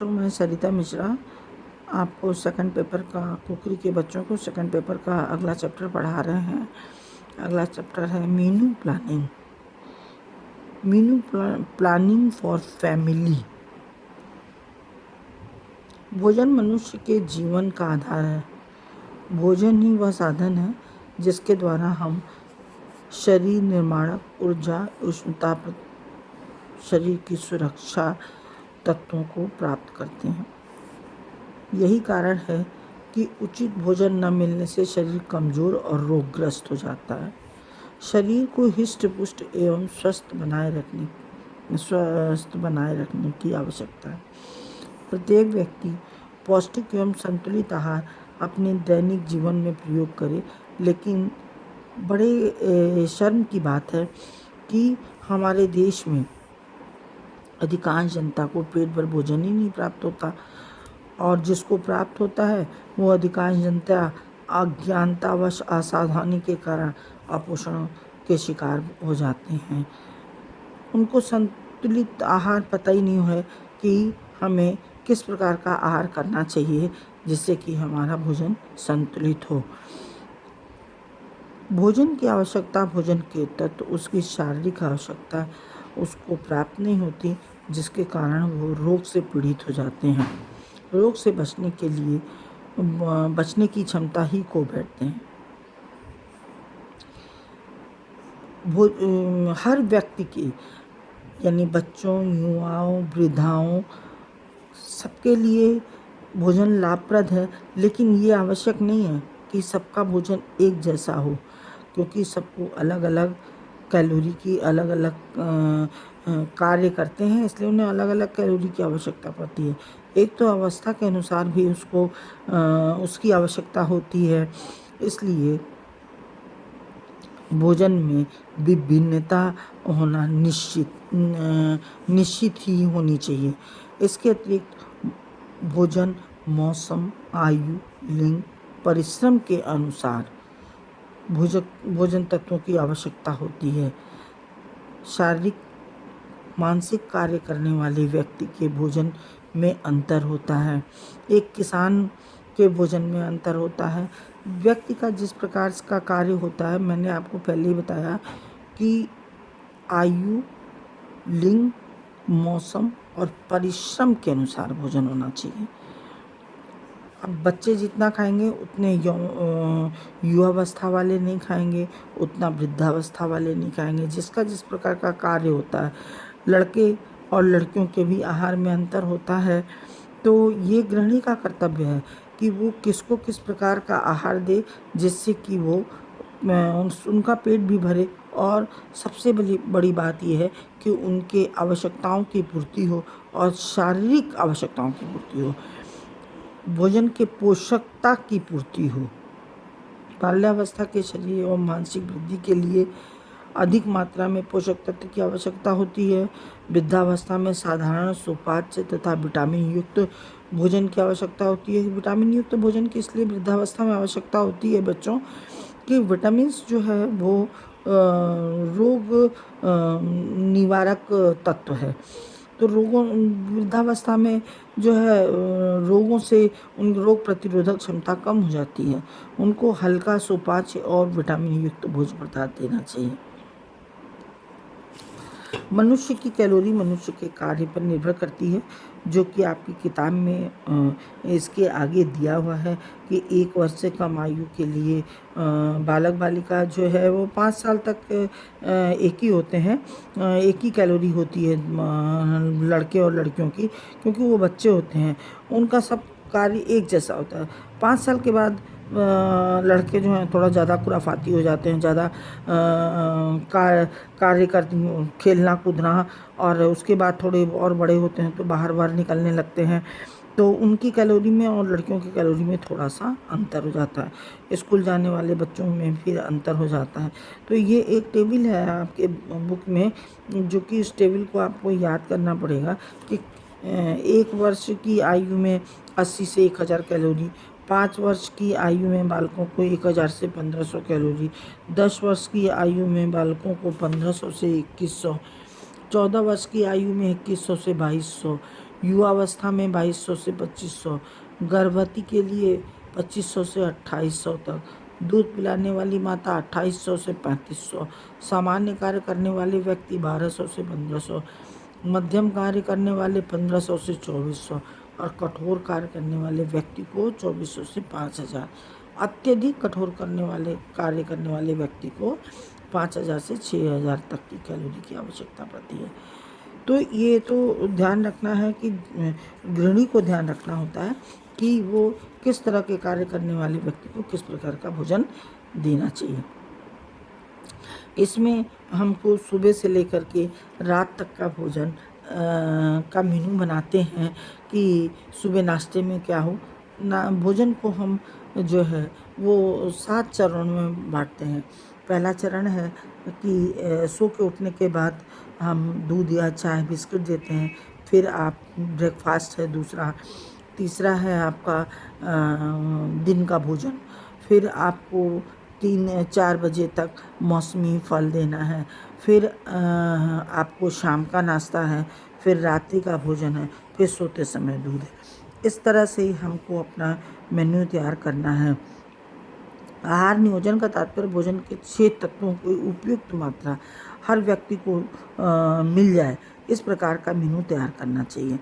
तो मैं सरिता मिश्रा आपको सेकंड पेपर का कुकरी के बच्चों को सेकंड पेपर का अगला चैप्टर पढ़ा रहे हैं। अगला चैप्टर है मीनू प्लानिंग फॉर फैमिली। भोजन मनुष्य के जीवन का आधार है। भोजन ही वह साधन है जिसके द्वारा हम शरीर निर्माण, ऊर्जा, उष्णता, शरीर की सुरक्षा तत्वों को प्राप्त करते हैं। यही कारण है कि उचित भोजन न मिलने से शरीर कमज़ोर और रोगग्रस्त हो जाता है। शरीर को हिष्ट पुष्ट एवं स्वस्थ बनाए रखने की आवश्यकता है। प्रत्येक व्यक्ति पौष्टिक एवं संतुलित आहार अपने दैनिक जीवन में प्रयोग करे, लेकिन बड़े शर्म की बात है कि हमारे देश में अधिकांश जनता को पेट भर भोजन ही नहीं प्राप्त होता, और जिसको प्राप्त होता है वो अधिकांश जनता अज्ञानतावश असावधानी के कारण अपोषण के शिकार हो जाते हैं। उनको संतुलित आहार पता ही नहीं है कि हमें किस प्रकार का आहार करना चाहिए जिससे कि हमारा भोजन संतुलित हो। भोजन की आवश्यकता, भोजन के तत्व, उसकी शारीरिक आवश्यकता उसको प्राप्त नहीं होती, जिसके कारण वो रोग से पीड़ित हो जाते हैं। रोग से बचने के लिए बचने की क्षमता ही खो बैठते हैं। हर व्यक्ति की, यानी बच्चों, युवाओं, वृद्धाओं, सबके लिए भोजन लाभप्रद है, लेकिन ये आवश्यक नहीं है कि सबका भोजन एक जैसा हो, क्योंकि सबको अलग अलग कैलोरी की अलग अलग कार्य करते हैं, इसलिए उन्हें अलग अलग कैलोरी की आवश्यकता पड़ती है। एक तो अवस्था के अनुसार भी उसको उसकी आवश्यकता होती है, इसलिए भोजन में विभिन्नता होना निश्चित ही होनी चाहिए। इसके अतिरिक्त भोजन मौसम, आयु, लिंग, परिश्रम के अनुसार भोजन तत्वों की आवश्यकता होती है। शारीरिक, मानसिक कार्य करने वाले व्यक्ति के भोजन में अंतर होता है। एक किसान के भोजन में अंतर होता है। व्यक्ति का जिस प्रकार का कार्य होता है, मैंने आपको पहले ही बताया कि आयु, लिंग, मौसम और परिश्रम के अनुसार भोजन होना चाहिए। अब बच्चे जितना खाएंगे उतने युवावस्था वाले नहीं खाएंगे, उतना वृद्धावस्था वाले नहीं खाएंगे। जिसका जिस प्रकार का कार्य होता है, लड़के और लड़कियों के भी आहार में अंतर होता है, तो ये गृहिणी का कर्तव्य है कि वो किसको किस प्रकार का आहार दे, जिससे कि वो उनका पेट भी भरे, और सबसे बड़ी बात यह है कि उनके आवश्यकताओं की पूर्ति हो और शारीरिक आवश्यकताओं की पूर्ति हो, भोजन के पोषकता की पूर्ति हो। बाल्यावस्था के शरीर एवं मानसिक वृद्धि के लिए अधिक मात्रा में पोषक तत्व की आवश्यकता होती है। वृद्धावस्था में साधारण सुपाच्य तथा विटामिन युक्त भोजन की आवश्यकता होती है। विटामिन युक्त भोजन की इसलिए वृद्धावस्था में आवश्यकता होती है बच्चों कि विटामिन जो है वो रोग निवारक तत्व है। तो वृद्धावस्था में जो है रोगों से उन रोग प्रतिरोधक क्षमता कम हो जाती है। उनको हल्का सुपाच्य और विटामिन युक्त भोज्य पदार्थ देना चाहिए। मनुष्य की कैलोरी मनुष्य के कार्य पर निर्भर करती है, जो कि आपकी किताब में इसके आगे दिया हुआ है कि 1 वर्ष से कम आयु के लिए बालक बालिका जो है वो 5 साल तक एक ही होते हैं, एक ही कैलोरी होती है लड़के और लड़कियों की, क्योंकि वो बच्चे होते हैं, उनका सब कार्य एक जैसा होता है। 5 साल के बाद लड़के जो हैं थोड़ा ज़्यादा खुराफाती हो जाते हैं, ज़्यादा कार्य करते, खेलना कूदना, और उसके बाद थोड़े और बड़े होते हैं तो बाहर निकलने लगते हैं, तो उनकी कैलोरी में और लड़कियों की कैलोरी में थोड़ा सा अंतर हो जाता है। स्कूल जाने वाले बच्चों में फिर अंतर हो जाता है। तो ये एक टेबल है आपके बुक में, जो कि इस टेबल को आपको याद करना पड़ेगा कि 1 वर्ष की आयु में 80 से 1000 कैलोरी, 5 वर्ष की आयु में बालकों को 1000 से 1500 कैलोरी, 10 वर्ष की आयु में बालकों को 1500 से 2100, 14 वर्ष की आयु में 2100 से 2200, युवावस्था में 2200 से 2500, गर्भवती के लिए 2500 से 2800 तक, दूध पिलाने वाली माता 2800 से 3500, सामान्य कार्य करने वाले व्यक्ति 1200 से 1500, मध्यम कार्य करने वाले 1500 से 2400 और कठोर कार्य करने वाले व्यक्ति को 2400 से 5000। अत्यधिक कठोर कार्य करने वाले व्यक्ति को 5000 से 6000 तक की कैलोरी की आवश्यकता पड़ती है। तो ये तो ध्यान रखना है कि गृहिणी को ध्यान रखना होता है कि वो किस तरह के कार्य करने वाले व्यक्ति को किस प्रकार का भोजन देना चाहिए। इसमें हमको सुबह से लेकर के रात तक का भोजन का मेनू बनाते हैं कि सुबह नाश्ते में क्या हो ना। भोजन को हम जो है वो 7 चरणों में बांटते हैं। पहला चरण है कि सो के उठने के बाद हम दूध या चाय बिस्किट देते हैं। फिर आप ब्रेकफास्ट है दूसरा। तीसरा है आपका दिन का भोजन। फिर आपको 3-4 बजे तक मौसमी फल देना है। फिर आपको शाम का नाश्ता है। फिर रात्रि का भोजन है। फिर सोते समय दूध है। इस तरह से ही हमको अपना मेन्यू तैयार करना है। आहार नियोजन का तात्पर्य भोजन के 6 तत्वों की उपयुक्त मात्रा हर व्यक्ति को मिल जाए, इस प्रकार का मेनू तैयार करना चाहिए।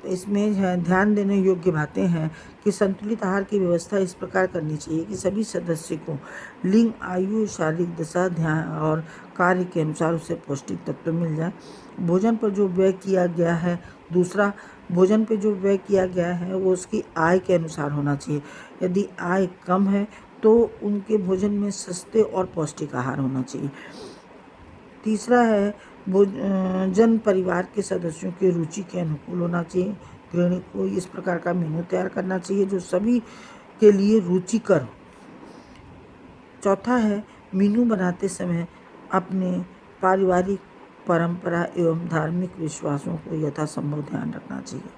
इसमें ध्यान देने योग्य बातें हैं कि संतुलित आहार की व्यवस्था इस प्रकार करनी चाहिए कि सभी सदस्य को लिंग, आयु, शारीरिक दशा, ध्यान और कार्य के अनुसार उसे पौष्टिक तत्व मिल जाए। भोजन पर जो व्यय किया गया है, दूसरा भोजन पे जो व्यय किया गया है वो उसकी आय के अनुसार होना चाहिए। यदि आय कम है तो उनके भोजन में सस्ते और पौष्टिक आहार होना चाहिए। तीसरा है भोजन परिवार के सदस्यों की रुचि के अनुकूल होना चाहिए। गृहिणी को इस प्रकार का मेनू तैयार करना चाहिए जो सभी के लिए रुचिकर हो। चौथा है मेनू बनाते समय अपने पारिवारिक परंपरा एवं धार्मिक विश्वासों को यथासंभव ध्यान रखना चाहिए।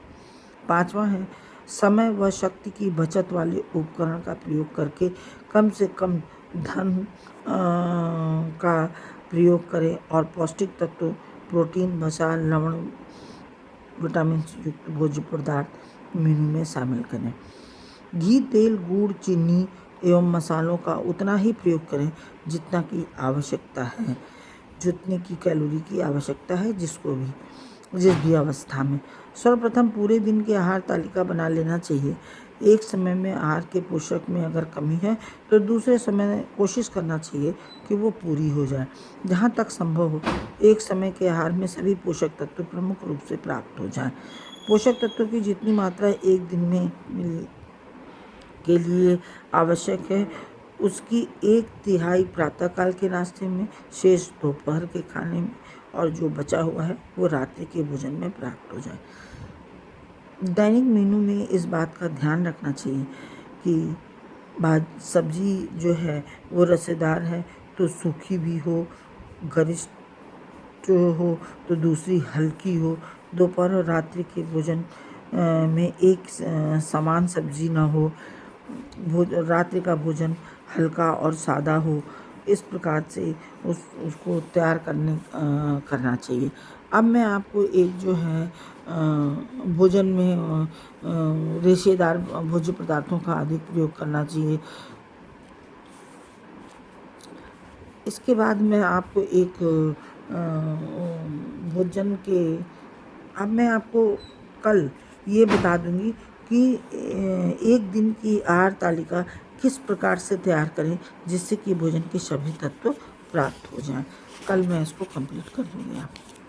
पांचवा है समय व शक्ति की बचत वाले उपकरण का प्रयोग करके कम से कम धन का प्रयोग करें और पौष्टिक तत्व, प्रोटीन, मसाला, लवण, विटामिन युक्त भोज्य पदार्थ मेनू में शामिल करें। घी, तेल, गुड़, चीनी एवं मसालों का उतना ही प्रयोग करें जितना की आवश्यकता है, जितने की कैलोरी की आवश्यकता है जिस भी अवस्था में। सर्वप्रथम पूरे दिन की आहार तालिका बना लेना चाहिए। एक समय में आहार के पोषक में अगर कमी है तो दूसरे समय कोशिश करना चाहिए कि वो पूरी हो जाए। जहाँ तक संभव हो एक समय के आहार में सभी पोषक तत्व प्रमुख रूप से प्राप्त हो जाए। पोषक तत्वों की जितनी मात्रा एक दिन में के लिए आवश्यक है उसकी 1/3 प्रातःकाल के नाश्ते में, शेष दोपहर के खाने में और जो बचा हुआ है वो रात्रि के भोजन में प्राप्त हो जाए। दैनिक मेनू में इस बात का ध्यान रखना चाहिए कि सब्जी जो है वो रसेदार है तो सूखी भी हो, गरिष्ठ हो तो दूसरी हल्की हो। दोपहर और रात्रि के भोजन में एक समान सब्जी ना हो। रात्रि का भोजन हल्का और सादा हो। इस प्रकार से उसको तैयार करना चाहिए। अब मैं आपको एक जो है भोजन में रेशेदार भोज्य पदार्थों का अधिक प्रयोग करना चाहिए। इसके बाद मैं आपको एक भोजन के अब मैं आपको कल ये बता दूंगी कि एक दिन की आहार तालिका किस प्रकार से तैयार करें जिससे कि भोजन के सभी तत्व प्राप्त हो जाएं। कल मैं इसको कंप्लीट कर दूंगी आपको।